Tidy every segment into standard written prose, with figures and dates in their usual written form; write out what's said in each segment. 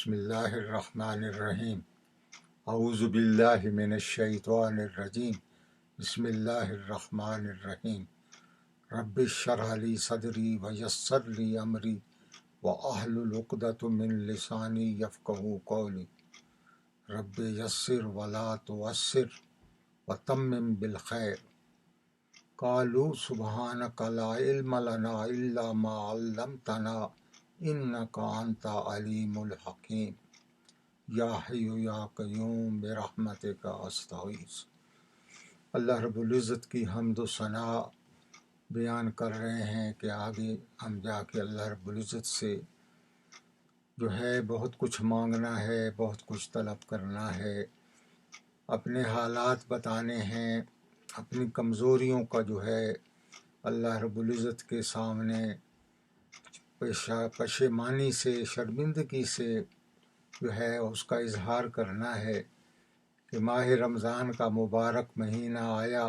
بسم اللہ الرحمن الرحیم اعوذ باللہ من الشیطان الرجیم بسم اللہ الرحمن الرحیم رب اشرح لی صدری ویسر لی امری واحلل عقدۃ من لسانی یفقہوا قولی رب یسر ولا تعسر وتمم بالخیر قالوا سبحانک لا علم لنا الا ما علمتنا انک انت علیم الحکیم یا حی یا قیوم برحمتک استغیث۔ اللہ رب العزت کی حمد و ثنا بیان کر رہے ہیں کہ آگے ہم جا کے اللہ رب العزت سے جو ہے بہت کچھ مانگنا ہے، بہت کچھ طلب کرنا ہے، اپنے حالات بتانے ہیں، اپنی کمزوریوں کا جو ہے اللہ رب العزت کے سامنے پشیمانی سے، شرمندگی سے جو ہے اس کا اظہار کرنا ہے کہ ماہ رمضان کا مبارک مہینہ آیا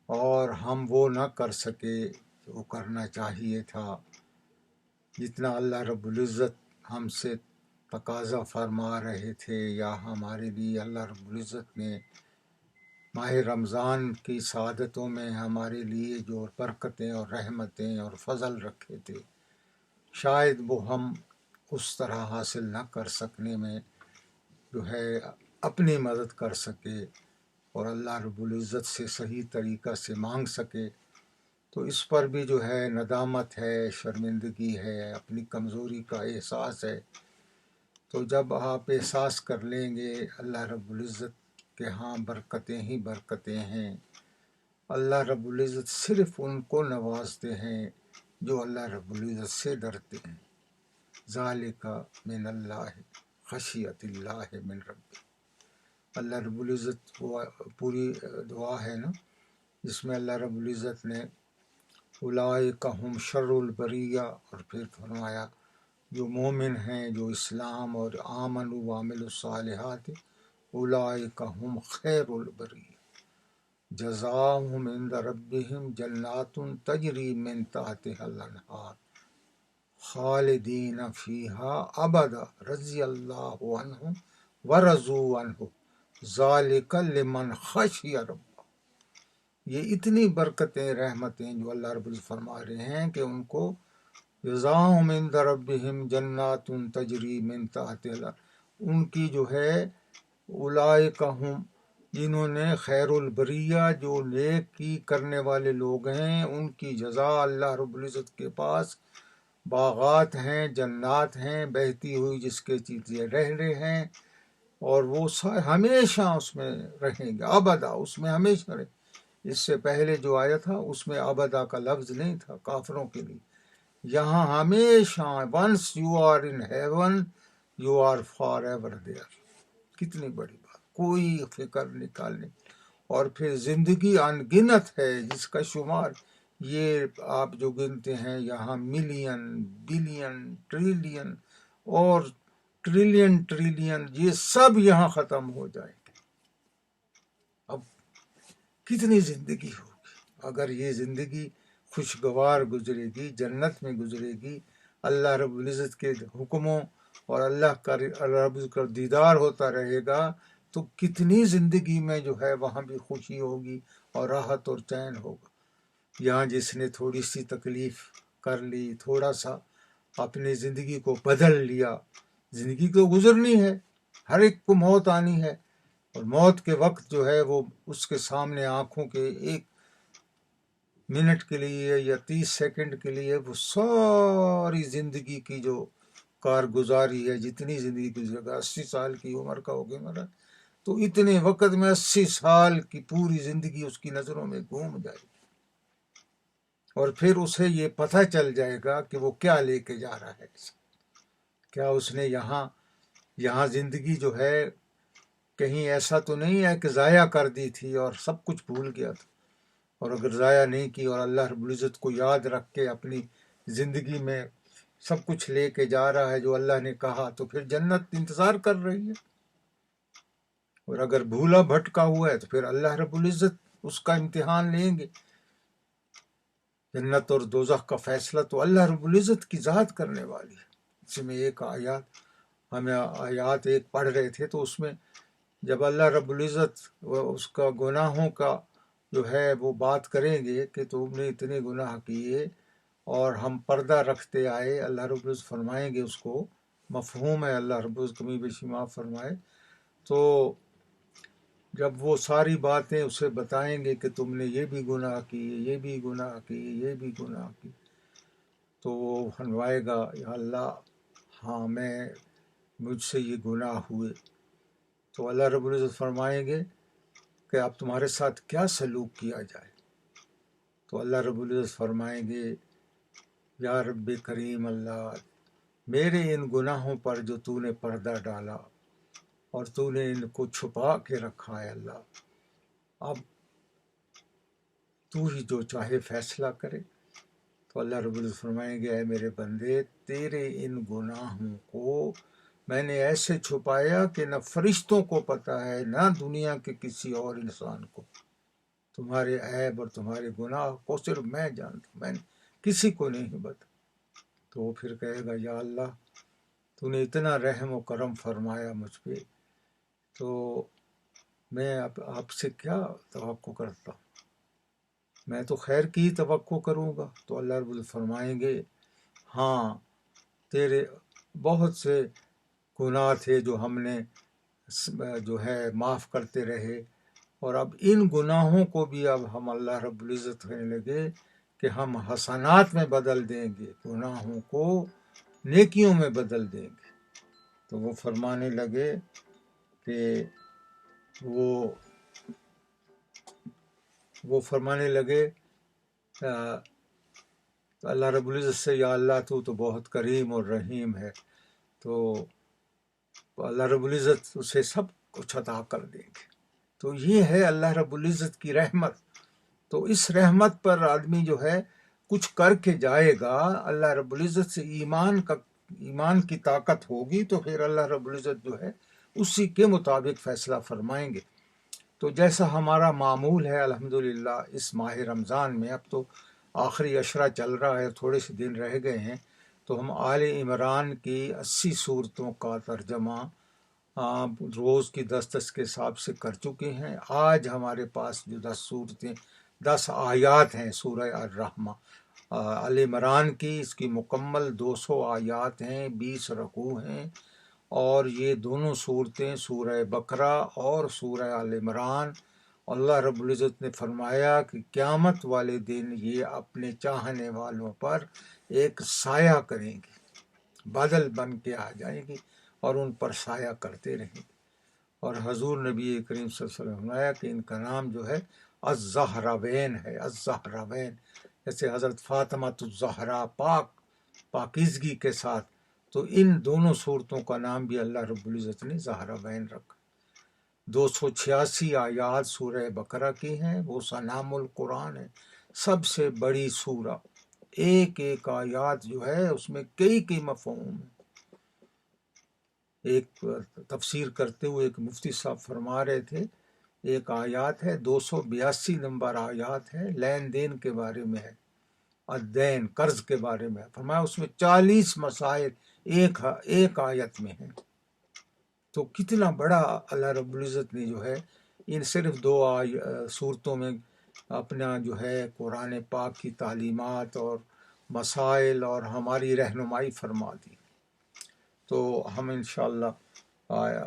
اور ہم وہ نہ کر سکے جو کرنا چاہیے تھا، جتنا اللہ رب العزت ہم سے تقاضا فرما رہے تھے، یا ہمارے لیے اللہ رب العزت نے ماہ رمضان کی سعادتوں میں ہمارے لیے جو برکتیں اور رحمتیں اور فضل رکھے تھے، شاید وہ ہم اس طرح حاصل نہ کر سکنے میں جو ہے اپنی مدد کر سکے اور اللہ رب العزت سے صحیح طریقہ سے مانگ سکے، تو اس پر بھی جو ہے ندامت ہے، شرمندگی ہے، اپنی کمزوری کا احساس ہے۔ تو جب آپ احساس کر لیں گے اللہ رب العزت کے ہاں برکتیں ہی برکتیں ہیں، اللہ رب العزت صرف ان کو نوازتے ہیں جو اللہ رب العزت سے ڈرتے ہیں۔ ذالک من اللہ خشیت اللہ من رب، اللہ رب العزت پوری دعا ہے نا جس میں اللہ رب العزت نے اولئک ہم شر البریہ، اور پھر فرمایا جو مومن ہیں، جو اسلام اور آمنوا وعملوا الصالحات اولئک ہم خیر البریہ جزاؤہم عند ربہم جنات تجری من تحتہا الانہار خالدین فیہا ابدا رضی اللہ عنہم ورضوا عنہ ذالک لمن خشی رب۔ یہ اتنی برکتیں، رحمتیں جو اللہ رب العزت فرما رہے ہیں کہ ان کو جزاؤہم عند ربہم جنات تجری من تحتہا الانہار، ان کی جو ہے اولئک ہم، جنہوں نے خیر البریہ، جو نیکی کرنے والے لوگ ہیں، ان کی جزا اللہ رب العزت کے پاس باغات ہیں، جنات ہیں، بہتی ہوئی جس کے چیزیں رہ رہے ہیں، اور وہ ہمیشہ اس میں رہیں گے، ابدا، اس میں ہمیشہ رہیں۔ اس سے پہلے جو آیا تھا اس میں ابدا کا لفظ نہیں تھا کافروں کے لیے، یہاں ہمیشہ، once you are in heaven you are for ever there. کتنی بڑی بات، کوئی فکر نکالنے، اور پھر زندگی ان گنت ہے جس کا شمار یہ آپ جو گنتے ہیں یہاں ملین، بلین، ٹریلین اور ٹریلین، یہ سب یہاں ختم ہو جائیں گے۔ اب کتنی زندگی ہوگی اگر یہ زندگی خوشگوار گزرے گی، جنت میں گزرے گی، اللہ رب العزت کے حکموں اور اللہ رب العزت کا دیدار ہوتا رہے گا، تو کتنی زندگی میں جو ہے وہاں بھی خوشی ہوگی اور راحت اور چین ہوگا۔ یہاں جس نے تھوڑی سی تکلیف کر لی، تھوڑا سا اپنی زندگی کو بدل لیا، زندگی تو گزرنی ہے، ہر ایک کو موت آنی ہے، اور موت کے وقت جو ہے وہ اس کے سامنے آنکھوں کے ایک منٹ کے لیے یا 30 سیکنڈ کے لیے وہ ساری زندگی کی جو کارگزاری ہے، جتنی زندگی کی جگہ 80 سال کی عمر کا ہوگی مرا، تو اتنے وقت میں 80 سال کی پوری زندگی اس کی نظروں میں گھوم جائے گی، اور پھر اسے یہ پتہ چل جائے گا کہ وہ کیا لے کے جا رہا ہے۔ کیا اس نے یہاں زندگی جو ہے کہیں ایسا تو نہیں ہے کہ ضائع کر دی تھی اور سب کچھ بھول گیا تھا، اور اگر ضائع نہیں کی اور اللہ رب العزت کو یاد رکھ کے اپنی زندگی میں سب کچھ لے کے جا رہا ہے جو اللہ نے کہا، تو پھر جنت انتظار کر رہی ہے، اور اگر بھولا بھٹکا ہوا ہے تو پھر اللہ رب العزت اس کا امتحان لیں گے۔ جنت اور دوزخ کا فیصلہ تو اللہ رب العزت کی ذات کرنے والی ہے۔ اس میں ایک آیات ہم آیات ایک پڑھ رہے تھے تو اس میں جب اللہ رب العزت اس کا گناہوں کا جو ہے وہ بات کریں گے کہ تم نے اتنے گناہ کیے اور ہم پردہ رکھتے آئے، اللہ رب العزت فرمائیں گے اس کو، مفہوم ہے اللہ رب العزت کمی بیشی معاف فرمائے، تو جب وہ ساری باتیں اسے بتائیں گے کہ تم نے یہ بھی گناہ کیے، یہ بھی گناہ کیے، یہ بھی گناہ کی، تو وہ فرمائے گا یا اللہ ہاں مجھ سے یہ گناہ ہوئے، تو اللہ رب العزت فرمائیں گے کہ اب تمہارے ساتھ کیا سلوک کیا جائے، تو اللہ رب العزت فرمائیں گے یا رب کریم اللہ میرے ان گناہوں پر جو تو نے پردہ ڈالا اور تو نے ان کو چھپا کے رکھا ہے، اللہ اب تو ہی جو چاہے فیصلہ کرے، تو اللہ رب العزت فرمائیں گے اے میرے بندے تیرے ان گناہوں کو میں نے ایسے چھپایا کہ نہ فرشتوں کو پتہ ہے نہ دنیا کے کسی اور انسان کو، تمہارے عیب اور تمہارے گناہ کو صرف میں جانتا ہوں، میں نے کسی کو نہیں بتا، تو وہ پھر کہے گا یا اللہ تو نے اتنا رحم و کرم فرمایا مجھ پہ، تو میں آپ سے کیا توقع کرتا ہوں، میں تو خیر کی ہی توقع کروں گا، تو اللہ رب العزت فرمائیں گے ہاں تیرے بہت سے گناہ تھے جو ہم نے جو ہے معاف کرتے رہے، اور اب ان گناہوں کو بھی اب ہم اللہ رب العزت کہنے لگے کہ ہم حسنات میں بدل دیں گے، گناہوں کو نیکیوں میں بدل دیں گے، تو وہ فرمانے لگے کہ وہ فرمانے لگے اللہ رب العزت سے یا اللہ تو بہت کریم اور رحیم ہے، تو اللہ رب العزت اسے سب کچھ عطا کر دیں گے، تو یہ ہے اللہ رب العزت کی رحمت، تو اس رحمت پر آدمی جو ہے کچھ کر کے جائے گا، اللہ رب العزت سے ایمان کی طاقت ہوگی تو پھر اللہ رب العزت جو ہے اسی کے مطابق فیصلہ فرمائیں گے، تو جیسا ہمارا معمول ہے الحمدللہ اس ماہ رمضان میں، اب تو آخری عشرہ چل رہا ہے، تھوڑے سے دن رہ گئے ہیں، تو ہم آل عمران کی 80 صورتوں کا ترجمہ روز کی 10 کے حساب سے کر چکے ہیں۔ آج ہمارے پاس جو 10 آیات ہیں سورہ الرحمہ آل عمران کی، اس کی مکمل 200 آیات ہیں، 20 رکوع ہیں، اور یہ دونوں صورتیں سورہ بقرہ اور سورہ آل عمران، اللہ رب العزت نے فرمایا کہ قیامت والے دن یہ اپنے چاہنے والوں پر ایک سایہ کریں گے، بادل بن کے آ جائیں گے اور ان پر سایہ کرتے رہیں گے، اور حضور نبی کریم صلی اللہ علیہ وسلم نے فرمایا کہ ان کا نام جو ہے الزہراوین ہے، الزہراوین، جیسے حضرت فاطمہ الزہرا پاکیزگی کے ساتھ، تو ان دونوں صورتوں کا نام بھی اللہ رب العزت نے زہراوین رکھا۔ 286 آیات سورہ بقرہ کی ہیں، وہ سنام القرآن ہے، سب سے بڑی سورہ، ایک ایک آیات جو ہے اس میں کئی مفہوم ہیں۔ ایک تفسیر کرتے ہوئے ایک مفتی صاحب فرما رہے تھے، ایک آیات ہے 282 نمبر آیات ہے، لین دین کے بارے میں ہے، الدین قرض کے بارے میں، فرمایا اس میں 40 مسائل ایک آیت میں ہیں، تو کتنا بڑا اللہ رب العزت نے جو ہے ان صرف 2 صورتوں میں اپنا جو ہے قرآن پاک کی تعلیمات اور مسائل اور ہماری رہنمائی فرما دی، تو ہم انشاءاللہ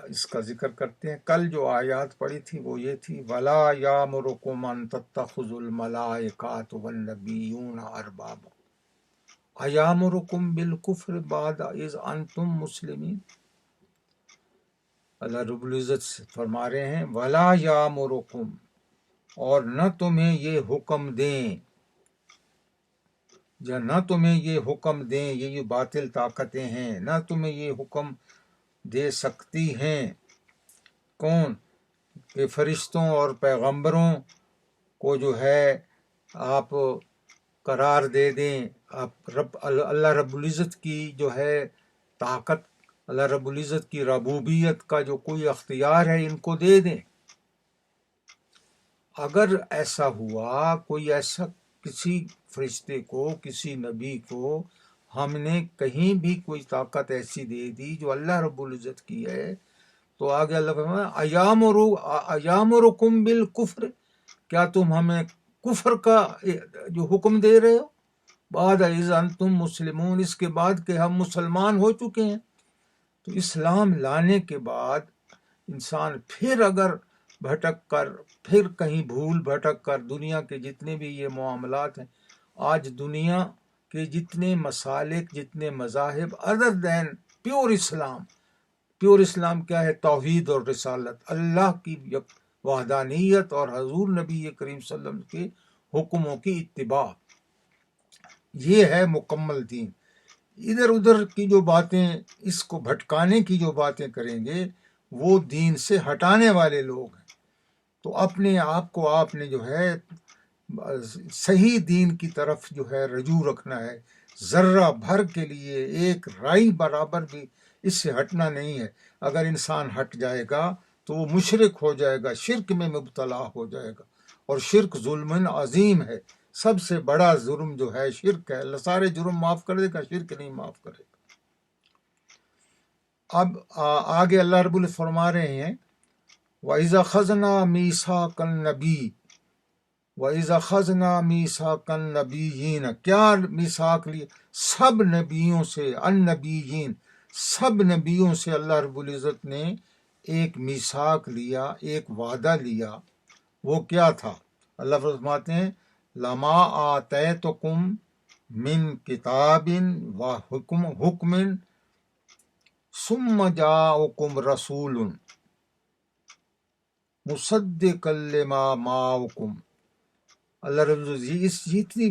اس کا ذکر کرتے ہیں۔ کل جو آیات پڑھی تھی وہ یہ تھی وَلَا يَأْمُرُكُمْ أَن تَتَّخِذُوا الْمَلَائِكَةَ وَالنَّبِيُّونَ أَرْبَابًا أَيَأْمُرُكُمْ بِالْكُفْرِ بَعْدَ إِذْ أَنْتُمْ مُسْلِمِينَ، اللہ رب العزت فرما رہے ہیں وَلَا يَأْمُرُكُمْ، اور نہ تمہیں یہ حکم دیں، یا نہ تمہیں یہ حکم دیں، یہ باطل طاقتیں ہیں، نہ تمہیں یہ حکم دے سکتی ہیں، کون؟ کہ فرشتوں اور پیغمبروں کو جو ہے آپ قرار دے دیں، آپ اللہ رب العزت کی جو ہے طاقت، اللہ رب العزت کی ربوبیت کا جو کوئی اختیار ہے ان کو دے دیں۔ اگر ایسا ہوا، کوئی ایسا کسی فرشتے کو، کسی نبی کو ہم نے کہیں بھی کوئی طاقت ایسی دے دی جو اللہ رب العزت کی ہے، تو آگے اللہ فرمایا ایامرکم بالکفر، کیا تم ہمیں کفر کا جو حکم دے رہے ہو، بعد اذ انتم مسلمون، اس کے بعد کہ ہم مسلمان ہو چکے ہیں۔ تو اسلام لانے کے بعد انسان پھر اگر بھٹک کر، پھر کہیں بھول بھٹک کر دنیا کے جتنے بھی یہ معاملات ہیں، آج دنیا کے جتنے مسالک، جتنے مذاہب ادر دین پیور اسلام، پیور اسلام کیا ہے؟ توحید اور رسالت، اللہ کی وحدانیت اور حضور نبی کریم صلی اللہ علیہ وسلم کے حکموں کی اتباع، یہ ہے مکمل دین۔ ادھر ادھر کی جو باتیں، اس کو بھٹکانے کی جو باتیں کریں گے، وہ دین سے ہٹانے والے لوگ ہیں۔ تو اپنے آپ کو آپ نے جو ہے صحیح دین کی طرف جو ہے رجوع رکھنا ہے، ذرہ بھر کے لیے ایک رائی برابر بھی اس سے ہٹنا نہیں ہے۔ اگر انسان ہٹ جائے گا تو وہ مشرک ہو جائے گا، شرک میں مبتلا ہو جائے گا، اور شرک ظلم عظیم ہے، سب سے بڑا جرم جو ہے شرک ہے۔ اللہ سارے جرم معاف کر دے گا، شرک نہیں معاف کرے گا۔ اب آگے اللہ رب العزت فرما رہے ہیں وَإِذَا خَذْنَا مِيثَاقَ النَّبِيِّ وَإِذَا خَذْنَا مِيثَاقَ النَّبِيِّينَ، کیا میثاق لیے؟ سب نبیوں سے، النبیین، سب نبیوں سے اللہ رب العزت نے ایک میثاق لیا، ایک وعدہ لیا۔ وہ کیا تھا؟ اللہ فرماتے ہیں لَمَا آتَيْتُكُم مِّن کِتَابٍ وَحُکْمٍ ثُمَّ جَاءَكُمْ رَسُولٌ مُصَدِّقًا لِّمَا مَعَكُمْ۔ اللہ رب العزت، یہ اتنی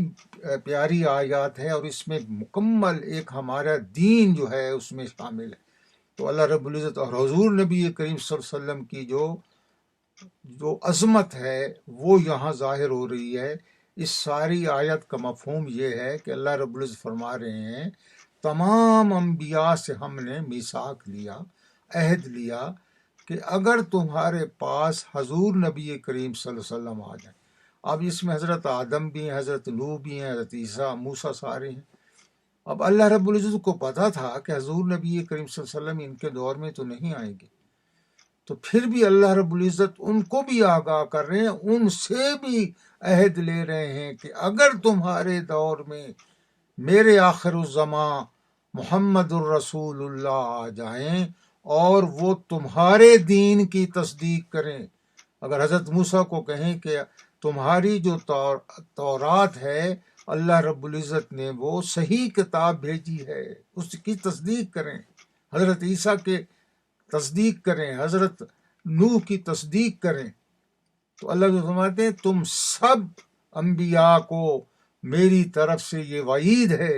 پیاری آیات ہے، اور اس میں مکمل ایک ہمارا دین جو ہے اس میں شامل ہے۔ تو اللہ رب العزت اور حضور نبی کریم صلی اللہ علیہ وسلم کی جو عظمت ہے وہ یہاں ظاہر ہو رہی ہے۔ اس ساری آیت کا مفہوم یہ ہے کہ اللہ رب العزت فرما رہے ہیں تمام انبیاء سے ہم نے میثاق لیا، عہد لیا کہ اگر تمہارے پاس حضور نبی کریم صلی اللہ علیہ وسلم آ جائیں۔ اب اس میں حضرت آدم بھی ہیں، حضرت نوح بھی ہیں، حضرت عیسیٰ، موسیٰ، سارے ہیں۔ اب اللہ رب العزت کو پتا تھا کہ حضور نبی کریم صلی اللہ علیہ وسلم ان کے دور میں تو نہیں آئیں گے، تو پھر بھی اللہ رب العزت ان کو بھی آگاہ کر رہے ہیں، ان سے بھی عہد لے رہے ہیں کہ اگر تمہارے دور میں میرے آخر الزماں محمد الرسول اللہ آ جائیں اور وہ تمہارے دین کی تصدیق کریں، اگر حضرت موسیٰ کو کہیں کہ تمہاری جو تورات ہے اللہ رب العزت نے وہ صحیح کتاب بھیجی ہے، اس کی تصدیق کریں، حضرت عیسیٰ کے تصدیق کریں، حضرت نوح کی تصدیق کریں، تو اللہ فرماتے ہیں تم سب انبیاء کو میری طرف سے یہ وعید ہے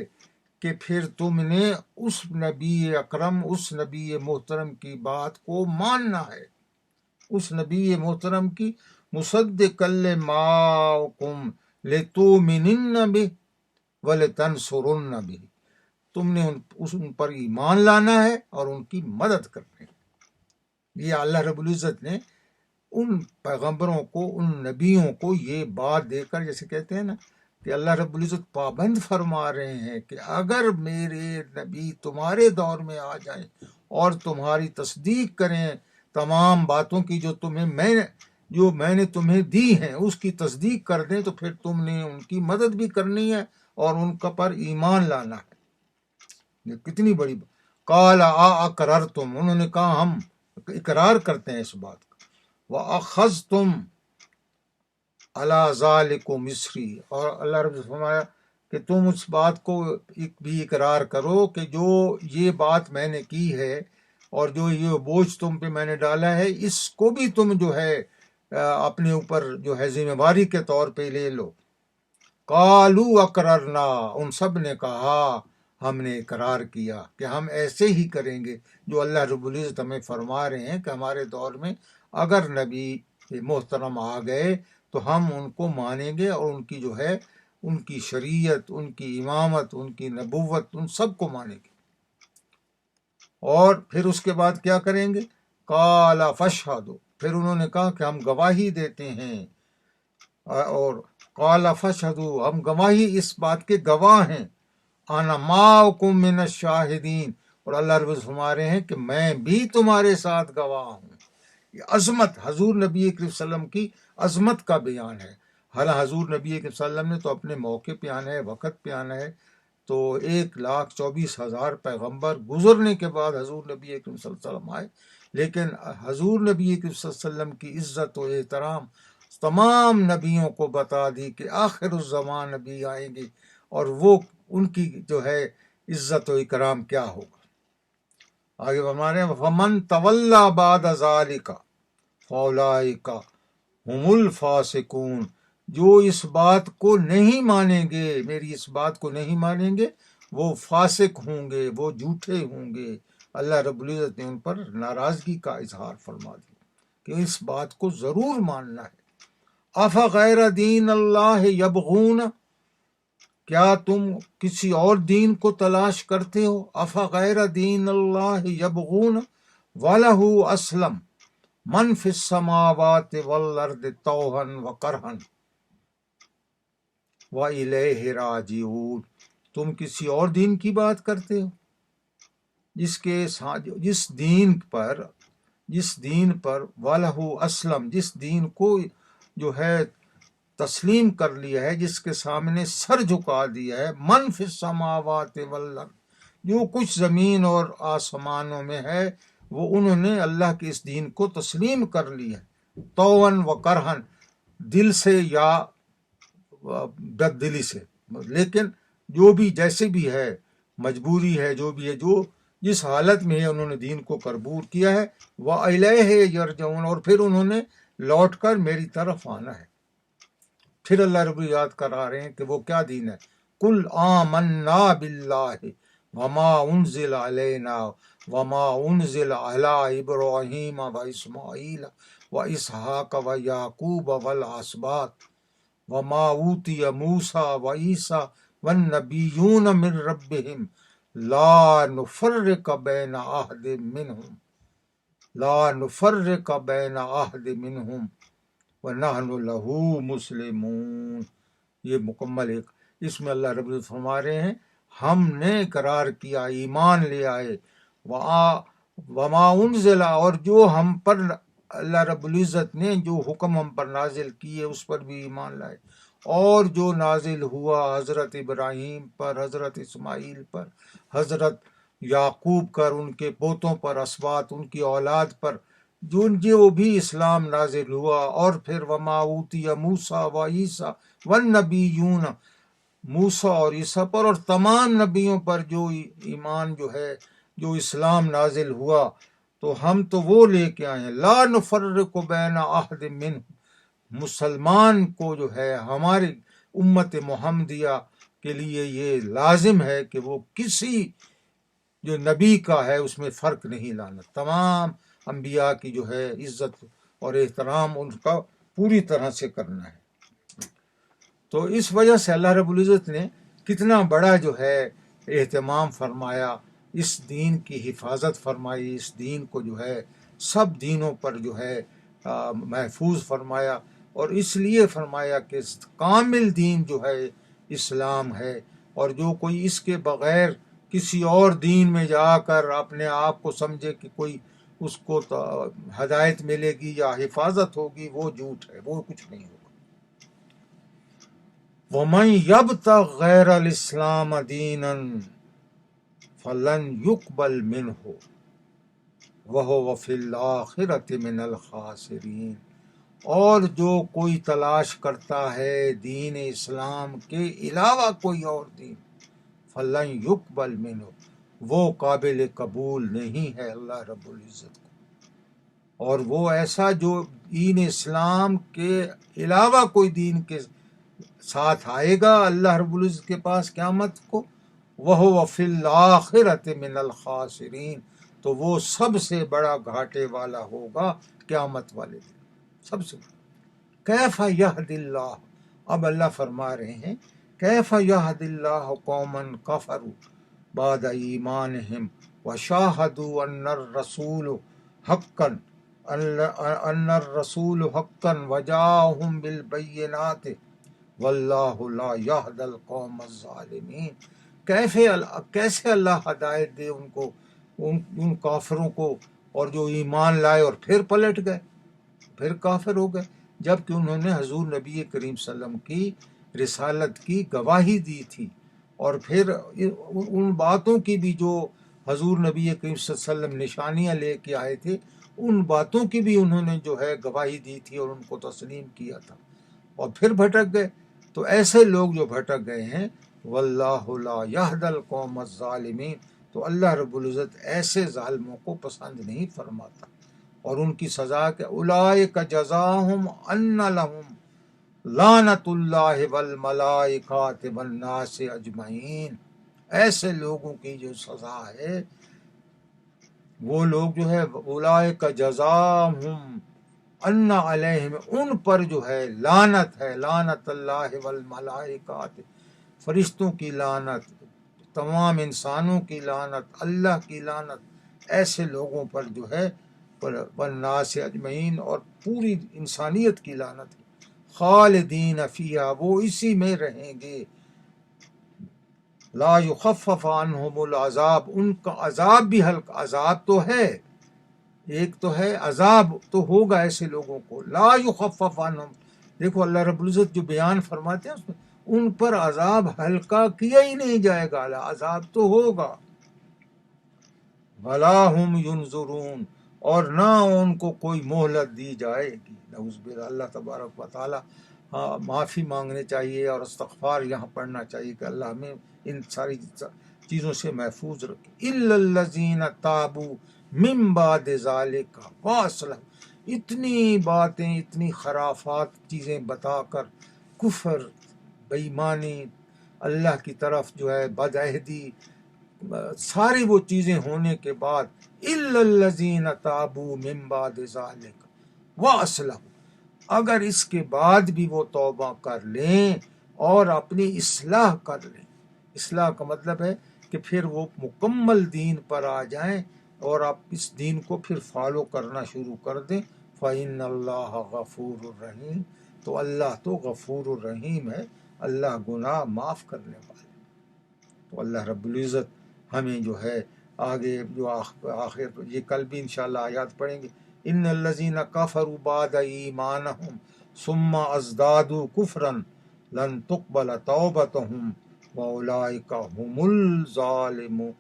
کہ پھر تم نے اس نبی اکرم، اس نبی محترم کی بات کو ماننا ہے، اس نبی محترم کی مصدقا لماکم لتؤمنن بہ ولتنصرن بہ، تم نے ان پر ایمان لانا ہے اور ان کی مدد کرنی ہے۔ یہ اللہ رب العزت نے ان پیغمبروں کو، ان نبیوں کو یہ بات دے کر، جیسے کہتے ہیں نا کہ اللہ رب العزت پابند فرما رہے ہیں کہ اگر میرے نبی تمہارے دور میں آ جائیں اور تمہاری تصدیق کریں تمام باتوں کی جو میں نے تمہیں دی ہیں، اس کی تصدیق کر دیں، تو پھر تم نے ان کی مدد بھی کرنی ہے اور ان کا پر ایمان لانا ہے۔ یہ کتنی بڑی قال اقررتم، انہوں نے کہا ہم اقرار کرتے ہیں اس بات کا، وَأَخَذْتُمْ عَلَى ذَلِكُمْ مِصْرِي، اور اللہ رب نے فرمایا کہ تم اس بات کو بھی اقرار کرو کہ جو یہ بات میں نے کی ہے اور جو یہ بوجھ تم پہ میں نے ڈالا ہے، اس کو بھی تم جو ہے اپنے اوپر جو ہے ذمہ داری کے طور پہ لے لو۔ قالوا اقررنا، ان سب نے کہا ہم نے اقرار کیا کہ ہم ایسے ہی کریں گے جو اللہ رب العزت ہمیں فرما رہے ہیں کہ ہمارے دور میں اگر نبی محترم آ گئے تو ہم ان کو مانیں گے، اور ان کی جو ہے ان کی شریعت، ان کی امامت، ان کی نبوت، ان سب کو مانیں گے۔ اور پھر اس کے بعد کیا کریں گے؟ قال فاشہدوا، پھر انہوں نے کہا کہ ہم گواہی دیتے ہیں، اور قال فاشہدوا، ہم گواہی اس بات کے گواہ ہیں، انا معکم من الشاہدین، اور اللہ رب العزت فرما رہے ہیں کہ میں بھی تمہارے ساتھ گواہ ہوں۔ یہ عظمت حضور نبی کریم صلی اللہ علیہ وسلم کی عظمت کا بیان ہے۔ حالانکہ حضور نبی کریم صلی اللہ علیہ وسلم نے تو اپنے موقع پہ آنا ہے، وقت پہ آنا ہے، تو 1,24,000 پیغمبر گزرنے کے بعد حضور نبی کریم صلی اللہ علیہ وسلم آئے، لیکن حضور نبی کریم صلی اللہ علیہ وسلم کی عزت و احترام تمام نبیوں کو بتا دی کہ آخر الزمان نبی آئیں گے اور وہ ان کی جو ہے عزت و اکرام کیا ہوگا۔ آگے ہمارے فمن تولا بعد ذالک فاولئک ہم الفاسقون، جو اس بات کو نہیں مانیں گے، میری اس بات کو نہیں مانیں گے، وہ فاسق ہوں گے، وہ جھوٹے ہوں گے۔ اللہ رب العزت نے ان پر ناراضگی کا اظہار فرما دیا کہ اس بات کو ضرور ماننا ہے۔ افغیر دین اللہ یبغون، کیا تم کسی اور دین کو تلاش کرتے ہو؟ افغیر دین اللہ یبغون وَلَهُ اسلم من فی السماوات والارض طوعا وکرہا وَإِلَيْهِ راجعون، تم کسی اور دین کی بات کرتے ہو جس دین پر وَلَهُ اسلم، جس دین کو جو ہے تسلیم کر لیا ہے، جس کے سامنے سر جھکا دیا ہے، من فی السماوات والارض، جو کچھ زمین اور آسمانوں میں ہے، وہ انہوں نے اللہ کے اس دین کو تسلیم کر لیا ہے، طوعا و کرہن، دل سے یا بد دلی سے، لیکن جو بھی جیسے بھی ہے، مجبوری ہے، جو بھی ہے، جو جس حالت میں ہے، انہوں نے دین کو قبول کیا ہے۔ وَإِلَيْهِ يَرْجَعُونَ، اور پھر انہوں نے لوٹ کر میری طرف آنا ہے۔ پھر اللہ رب یاد کرا رہے ہیں کہ وہ کیا دین ہے۔ قُلْ آمَنَّا بِاللَّهِ وَمَا أُنزِلَ عَلَيْنَا وَمَا أُنزِلَ عَلَىٰ إِبْرَاهِيمَ وَإِسْمَاعِيلَ وَإِسْحَاقَ وَيَعْقُوبَ وَالْأَسْباطِ وَمَا أُوتِيَ مُوسَىٰ وَعِيسَىٰ وَالنَّبِيُّونَ مِن رَّبِّهِمْ لَا نُفَرِّقُ بَيْنَ أَحَدٍ مِّنْهُمْ وَنَحْنُ لَهُ مُسْلِمُونَ۔ یہ مکمل ایک، اس میں اللہ رب العزت فرما رہے ہیں ہم نے قرار کیا، ایمان لے آئے، وما انزل، اور جو ہم پر اللہ رب العزت نے جو حکم ہم پر نازل کیے اس پر بھی ایمان لائے، اور جو نازل ہوا حضرت ابراہیم پر، حضرت اسماعیل پر، حضرت یعقوب پر، ان کے پوتوں پر، اسباط ان کی اولاد پر، جو بھی اسلام نازل ہوا، اور پھر وما اوتی موسیٰ و عیسیٰ والنبیون، موسیٰ اور عیسیٰ پر اور تمام نبیوں پر جو ایمان جو ہے، جو اسلام نازل ہوا، تو ہم تو وہ لے کے آئے ہیں، لا نفرق بین احد منہم، مسلمان کو جو ہے ہماری امت محمدیہ کے لیے یہ لازم ہے کہ وہ کسی جو نبی کا ہے اس میں فرق نہیں لانا، تمام انبیاء کی جو ہے عزت اور احترام ان کا پوری طرح سے کرنا ہے۔ تو اس وجہ سے اللہ رب العزت نے کتنا بڑا جو ہے اہتمام فرمایا، اس دین کی حفاظت فرمائی، اس دین کو جو ہے سب دینوں پر جو ہے محفوظ فرمایا، اور اس لیے فرمایا کہ کامل دین جو ہے اسلام ہے، اور جو کوئی اس کے بغیر کسی اور دین میں جا کر اپنے آپ کو سمجھے کہ کوئی اس کو ہدایت ملے گی یا حفاظت ہوگی، وہ جھوٹ ہے، وہ کچھ نہیں ہوگا۔ وَمَن يَبْتَغِ غَيْرَ الْإِسْلَامَ دِينًا فَلَن يُقْبَلَ مِنْهُ وَهُوَ فِي الْآخِرَةِ مِنَ الْخَاسِرِينَ، اور جو کوئی تلاش کرتا ہے دین اسلام کے علاوہ کوئی اور دین، فَلَن يُقْبَلَ مِنْهُ، وہ قابل قبول نہیں ہے اللہ رب العزت کو، اور وہ ایسا جو دین اسلام کے علاوہ کوئی دین کے ساتھ آئے گا اللہ رب العزت کے پاس قیامت کو، وَهُوَ فِي الْآخِرَةِ مِنَ الْخَاسِرِينَ، تو وہ سب سے بڑا گھاٹے والا ہوگا قیامت والے دن، سب سے بڑا۔ کیف یہد اللہ، اب اللہ فرما رہے ہیں کیف یہد اللہ قوما کفروا بعد ایمانہم وشاہدوا ان الرسول حقا وجاءہم بالبینات واللہ لا یہد القوم الظالمین۔ کیسے اللہ ہدایت دے ان کو، ان کافروں کو، اور جو ایمان لائے اور پھر پلٹ گئے، پھر کافر ہو گئے، جبکہ انہوں نے حضور نبی کریم صلی اللہ علیہ وسلم کی رسالت کی گواہی دی تھی، اور پھر ان باتوں کی بھی جو حضور نبی کریم صلی اللہ علیہ وسلم نشانیاں لے کے آئے تھے، ان باتوں کی بھی انہوں نے جو ہے گواہی دی تھی اور ان کو تسلیم کیا تھا، اور پھر بھٹک گئے۔ تو ایسے لوگ جو بھٹک گئے ہیں، واللہ لا یہد القوم الظالمین، تو اللہ رب العزت ایسے ظالموں کو پسند نہیں فرماتا، اور ان کی سزا کہ اولئک جزاہم ان لہم لعنت اللہ والملائکۃ والناس اجمعین، ایسے لوگوں کی جو سزا ہے، وہ لوگ جو ہے اولئک جزاہم ان علیہم، ان پر جو ہے لعنت ہے، لعنت اللہ والملائکۃ، فرشتوں کی لعنت، تمام انسانوں کی لعنت، اللہ کی لعنت ایسے لوگوں پر جو ہے، والناس اجمعین، اور پوری انسانیت کی لعنت ہے، خالدین فیہا، وہ اسی میں رہیں گے، لا یخفف عنہم العذاب، ان کا عذاب بھی ہلکا، عذاب تو ہے، ایک تو ہے عذاب تو ہوگا ایسے لوگوں کو، لا یخفف عنہم، دیکھو اللہ رب العزت جو بیان فرماتے ہیں اس میں ان پر عذاب ہلکا کیا ہی نہیں جائے گا، عذاب تو ہوگا، ولا ہم ینظرون، اور نہ ان کو کوئی مہلت دی جائے گی، نعوذ باللہ۔ اللہ تبارک و تعالی معافی مانگنے چاہیے اور استغفار یہاں پڑھنا چاہیے کہ اللہ ہمیں ان ساری چیزوں سے محفوظ رکھے۔ الا الذین تابوا من بعد ذلک واصلحوا، اتنی باتیں، اتنی خرافات چیزیں بتا کر، کفر، بے ایمانی، اللہ کی طرف جو ہے بدعہدی، ساری وہ چیزیں ہونے کے بعد، الا الذین تابوا من بعد ذلک واصلحوا، اگر اس کے بعد بھی وہ توبہ کر لیں اور اپنی اصلاح کر لیں، اصلاح کا مطلب ہے کہ پھر وہ مکمل دین پر آ جائیں اور آپ اس دین کو پھر فالو کرنا شروع کر دیں، فَإِنَّ اللَّهَ غَفُورٌ الرحیم، تو اللہ تو غفور الرحیم ہے، اللہ گناہ معاف کرنے والا۔ تو اللہ رب العزت ہمیں جو ہے آگے جو آخر یہ کل بھی انشاءاللہ آیات پڑھیں گے، ان الذین کفروا بعد ایمانہم ثم ازدادوا کفرا لن تقبل توبتہم واولئک هم الظالمون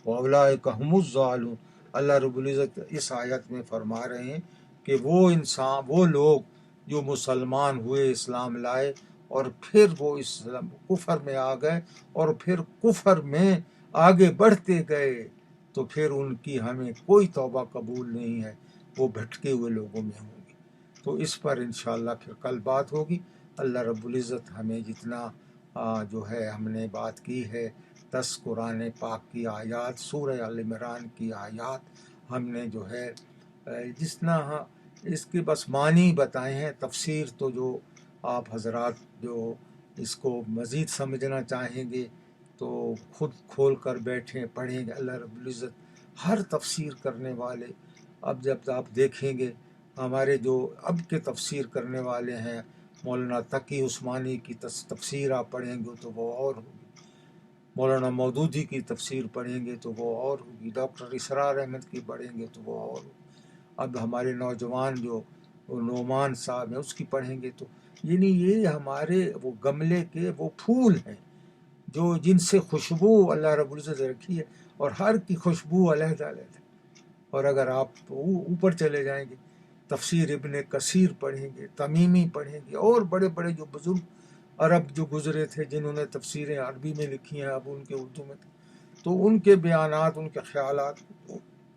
واولئک هم الظالمون۔ اللہ رب العزت اس آیت میں فرما رہے ہیں کہ وہ لوگ جو مسلمان ہوئے، اسلام لائے، اور پھر وہ اسلام کفر میں آ گئے اور پھر کفر میں آگے بڑھتے گئے، تو پھر ان کی ہمیں کوئی توبہ قبول نہیں ہے، وہ بھٹکے ہوئے لوگوں میں ہوں گے۔ تو اس پر انشاءاللہ پھر کل بات ہوگی۔ اللہ رب العزت ہمیں جتنا جو ہے ہم نے بات کی ہے، 10 قرآن پاک کی آیات، سورہ آل عمران کی آیات، ہم نے جو ہے جتنا اس کے بس معنی بتائے ہیں، تفسیر تو جو آپ حضرات جو اس کو مزید سمجھنا چاہیں گے تو خود کھول کر بیٹھیں، پڑھیں گے۔ اللہ رب العزت ہر تفسیر کرنے والے، اب جب آپ دیکھیں گے ہمارے جو اب کے تفسیر کرنے والے ہیں، مولانا تقی عثمانی کی تفسیر آپ پڑھیں گے تو وہ اور ہوگی، مولانا مودودی کی تفسیر پڑھیں گے تو وہ اور ہوگی، ڈاکٹر اسرار احمد کی پڑھیں گے تو وہ اور ہوگی، اب ہمارے نوجوان جو نعمان صاحب ہیں اس کی پڑھیں گے تو، یعنی یہ ہمارے وہ گملے کے وہ پھول ہیں جو جن سے خوشبو اللہ رب العزت رکھی ہے، اور ہر کی خوشبو علیحدہ علیحدہ۔ اور اگر آپ اوپر چلے جائیں گے، تفسیر ابن کثیر پڑھیں گے، تمیمی پڑھیں گے، اور بڑے بڑے جو بزرگ عرب جو گزرے تھے جنہوں نے تفسیریں عربی میں لکھی ہیں، اب ان کے اردو میں، تو ان کے بیانات، ان کے خیالات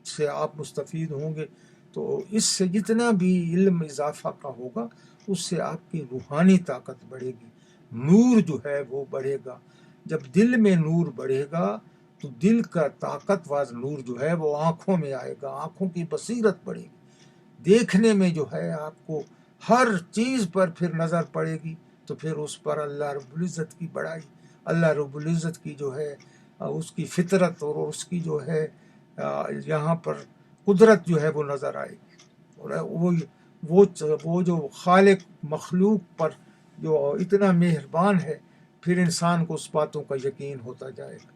سے آپ مستفید ہوں گے۔ تو اس سے جتنا بھی علم اضافہ کا ہوگا، اس سے آپ کی روحانی طاقت بڑھے گی، نور جو ہے وہ بڑھے گا۔ جب دل میں نور بڑھے گا تو دل کا طاقتور نور جو ہے وہ آنکھوں میں آئے گا، آنکھوں کی بصیرت بڑھے گی، دیکھنے میں جو ہے آپ کو ہر چیز پر پھر نظر پڑے گی، تو پھر اس پر اللہ رب العزت کی بڑائی، اللہ رب العزت کی جو ہے اس کی فطرت اور اس کی جو ہے یہاں پر قدرت جو ہے وہ نظر آئے گی، اور وہ جو خالق مخلوق پر جو اتنا مہربان ہے، پھر انسان کو اس باتوں کا یقین ہوتا جائے گا۔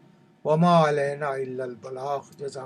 وما علینا الا البلاغ۔ جزاک